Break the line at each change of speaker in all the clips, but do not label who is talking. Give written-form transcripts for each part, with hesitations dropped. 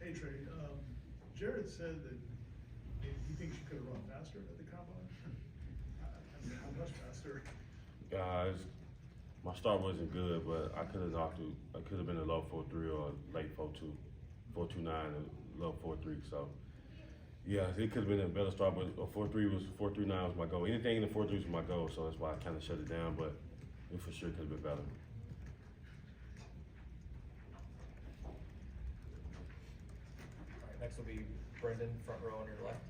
Hey Trey, Jared said that he thinks you could have run faster at the combine. I mean, how much faster?
Guys, my start wasn't good, but I could have knocked it. I could have been a low 4.3 or a late 4.2, 4.29, a low 4.3. So yeah, it could have been a better start, but a 4.3 was 4.39 was my goal. Anything in the 4.3 was my goal, so that's why I kind of shut it down. But it for sure could have been better.
All right, next will be Brendan, front row on your left.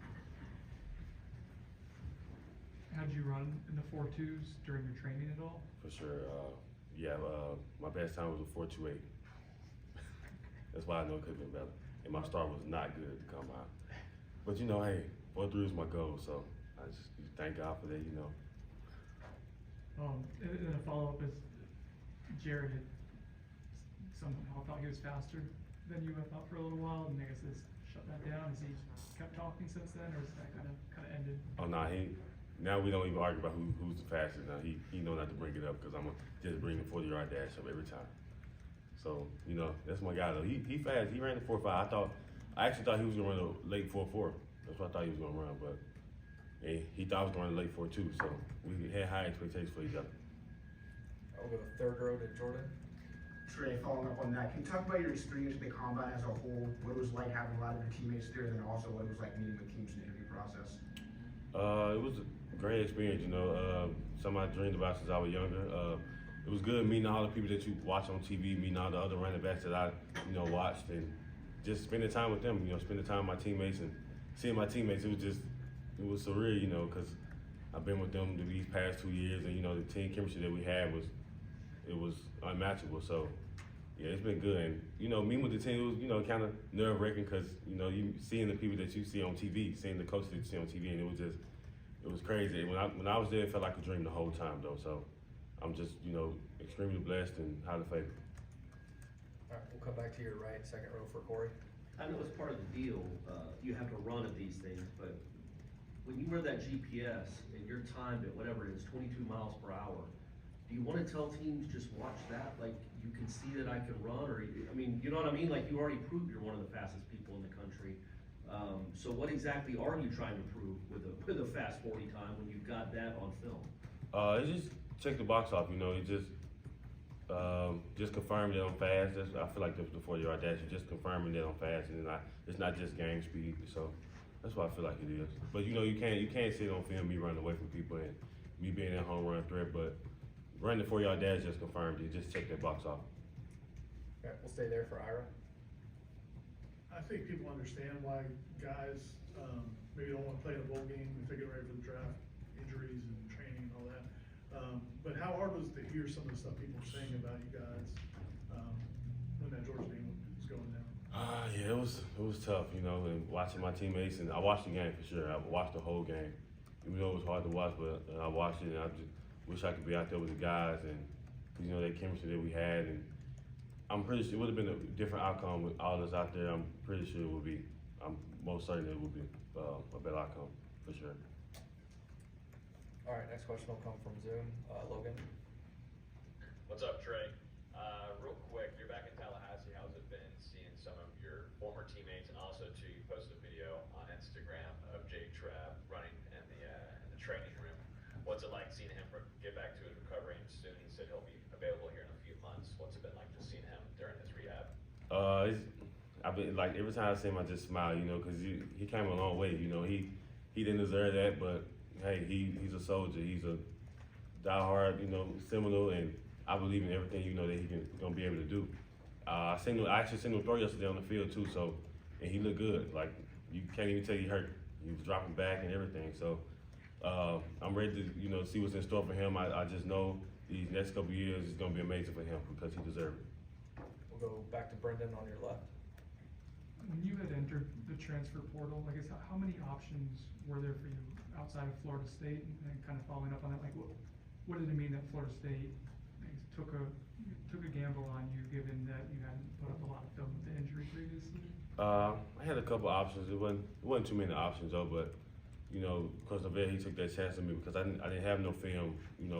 How'd you run in the 4.2's during your training at all?
For sure. My best time was a 4.28. That's why I know it could have been better. And my start was not good to come out. But you know, hey, 4.3 is my goal, so I just thank God for that, you know.
And then a follow-up is Jared had somehow thought he was faster than you, I thought, for a little while, and I guess has shut that down. Has he kept talking since then, or is that kind of ended?
Oh no, now we don't even argue about who's the fastest. Now he know not to bring it up because I'm just bring the 40-yard dash up every time. So you know that's my guy though. He fast. He ran the 4.5. I actually thought he was gonna run a late 4.4. That's what I thought he was gonna run, but he thought I was gonna run a late 4.2. So we had high expectations for each other.
I'll go to third row to Jordan.
Trey, following up on that, can you talk about your experience with the combine as a whole? What it was like having a lot of your teammates there, and then also what it was like meeting with teams in the interview process?
It was a great experience, you know. Something I dreamed about since I was younger. It was good meeting all the people that you watch on TV, meeting all the other running backs that I, watched, and just spending time with them. Spending time with my teammates and seeing my teammates. It was surreal, because I've been with them these past 2 years, and the team chemistry that we had was unmatchable. So yeah, it's been good. And meeting with the team, it was kind of nerve wracking because you seeing the people that you see on TV, seeing the coaches that you see on TV, and it was crazy. When I was there, it felt like a dream the whole time though. So I'm just extremely blessed and highly favored.
All right, we'll come back to your right, second row for Corey.
I know it's part of the deal, you have to run at these things, but when you wear that GPS and you're timed at whatever it is, 22 miles per hour, do you want to tell teams just watch that? Like, you can see that I can run, or, you know what I mean? Like, you already proved you're one of the fastest people in the country. So what exactly are you trying to prove with a fast 40 time when you've got that on film?
It just check the box off, it just confirming that I'm fast. I feel like the 40-yard dash is just confirming that I'm fast, and it's not just game speed. So that's what I feel like it is. But you can't see it on film, me running away from people and me being a home run threat. But running the 4-yard dash just confirmed it. Just check that box off.
Okay, we'll stay there for Ira.
I think people understand why guys maybe don't want to play in a bowl game if they get ready for the draft, injuries and training and all that. But how hard was it to hear some of the stuff people were saying about you guys when that Georgia game was going down?
Yeah, it was tough, and watching my teammates, and I watched the game for sure. I watched the whole game, even though it was hard to watch, but I watched it, and I just wish I could be out there with the guys, and that chemistry that we had, and I'm pretty sure it would have been a different outcome with all of us out there. I'm pretty sure it would be. I'm most certain it would be a better outcome for sure.
All right, next question will come from Zoom. Logan.
What's up, Trey? Real quick, you're back in Tallahassee. How's it been seeing some of your former teammates, and also too, you posted a video on Instagram of Jake Trabb running in the training room. What's it like seeing him get back to his recovery and soon? He said he'll be available here in a few months. What's it been like just seeing him during his rehab?
I've been like every time I see him, I just smile, because he came a long way. He didn't deserve that, but hey, he's a soldier. He's a diehard, Seminole, and I believe in everything that he gonna be able to do. I actually seen him throw yesterday on the field too, and he looked good. Like you can't even tell he hurt. He was dropping back and everything. So I'm ready to see what's in store for him. I just know these next couple of years is gonna be amazing for him because he deserves it.
We'll go back to Brendan on your left.
When you had entered the transfer portal, I guess how many options were there for you outside of Florida State, and kind of following up on that, like what did it mean that Florida State took a gamble on you, given that you hadn't put up a lot of film with the injury previously?
I had a couple options. It wasn't too many options though, but Coach Neville, he took that chance on me because I didn't have no film,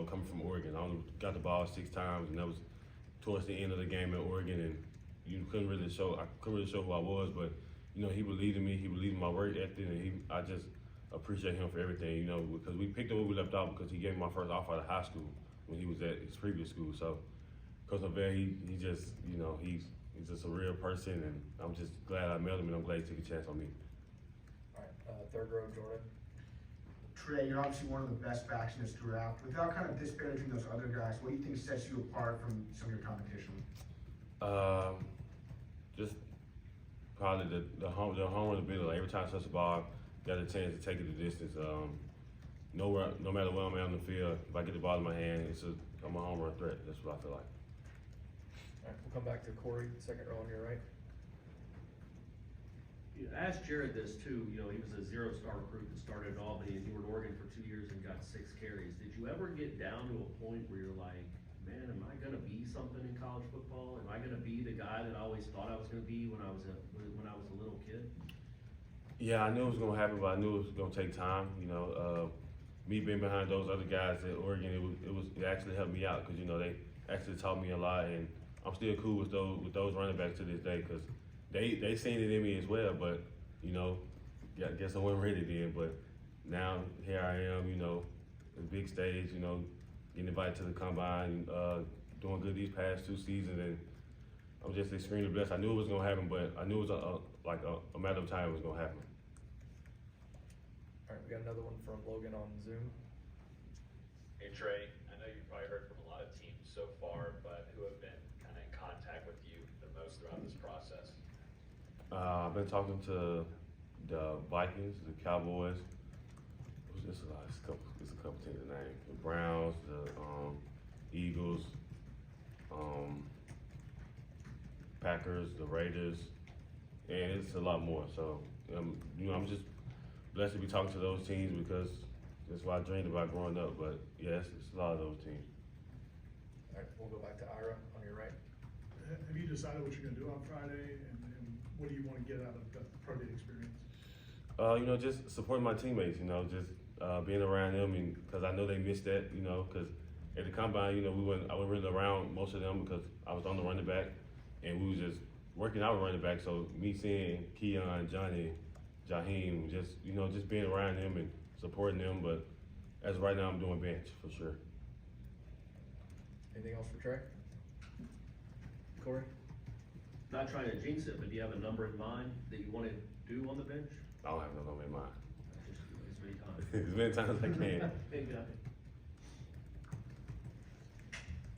coming from Oregon. I only got the ball 6 times, and that was towards the end of the game in Oregon, and I couldn't really show who I was, but you know, he believed in me, he believed in my work ethic, and I just appreciate him for everything, you know, because we picked up where we left off because he gave me my first offer out of high school when he was at his previous school. So, Coach Lavelle, he just, you know, he's just a real person, and I'm just glad I met him, and I'm glad he took a chance on me.
All right, third row, Jordan.
Trey, you're obviously one of the best backs in this draft. Without kind of disparaging those other guys, what do you think sets you apart from some of your competition?
Just probably the home run ability. Every time I touch the ball, got a chance to take it the distance. No matter where I'm at on the field, if I get the ball in my hand, I'm a home run threat. That's what I feel like.
All right, we'll come back to Corey, second row on your right.
I asked Jared this too, you know, he was a 0-star recruit that started at Albany, and you were in Oregon for 2 years and got 6 carries. Did you ever get down to a point where you're like, man, am I gonna be something in college football? Am I gonna be the guy that I always thought I was gonna be when I was a little kid?
Yeah, I knew it was gonna happen, but I knew it was gonna take time. You know, me being behind those other guys at Oregon, it actually helped me out because, you know, they actually taught me a lot, and I'm still cool with those running backs to this day because they seen it in me as well. But, you know, I guess I wasn't ready then. But now here I am, you know, the big stage, you know, getting invited to the combine, doing good these past 2 seasons, and I'm just extremely blessed. I knew it was gonna happen, but I knew it was a matter of time it was gonna happen.
All right, we got another one from Logan on Zoom.
Hey Trey, I know you've probably heard from a lot of teams so far, but who have been kind of in contact with you the most throughout this process?
I've been talking to the Vikings, the Cowboys. It's a couple teams to name. The Browns, the Eagles, Packers, the Raiders, and it's a lot more. So, you know, I'm just blessed to be talking to those teams because that's what I dreamed about growing up. But yes, it's a lot of those teams.
All right, we'll go back to Ira on your right.
Have you decided what you're gonna do on Friday, and what do you wanna get out of the pro day experience?
You know, just supporting my teammates, you know, just being around them, and because I know they missed that, you know, because at the combine, you know, I wasn't really around most of them because I was on the running back, and we was just working out with running back. So me seeing Keon, Johnny, Jaheim, just, you know, just being around them and supporting them. But as of right now, I'm doing bench for sure.
Anything else for Trey? Corey?
Not trying to jinx it, but do you have a number in mind that you wanna do on the bench?
I don't have no number in mind.
Just as many times.
As many times as I can.
Maybe not.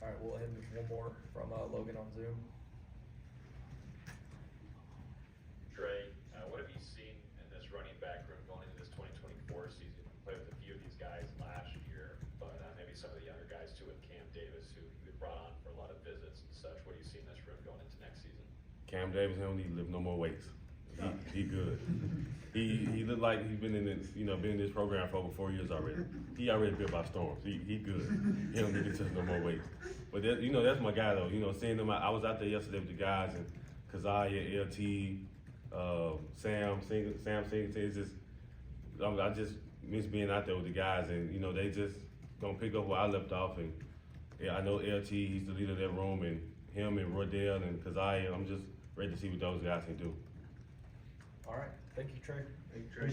All right, we'll end with one more from Logan on Zoom.
Trey, what have you seen in this running back room going into this 2024 season? You played with a few of these guys last year, but maybe some of the younger guys too with Cam Davis, who you had brought on for a lot of visits and such. What do you see in this room going into next season?
Cam Davis, he don't need to lift no more weights. He good. He looked like he's been in this program for over 4 years already. He already built by storms. He good. He don't need to touch no more weights. But that, you know, that's my guy though. You know, seeing them, I was out there yesterday with the guys, and Keziah, LT, Sam Singleton. It's just, I just miss being out there with the guys, and you know, they just gonna pick up where I left off. And yeah, I know LT, he's the leader of that room, and him and Rodell and Keziah. I'm just ready to see what those guys can do.
All right, thank you, Trey.
Thank you, Trey.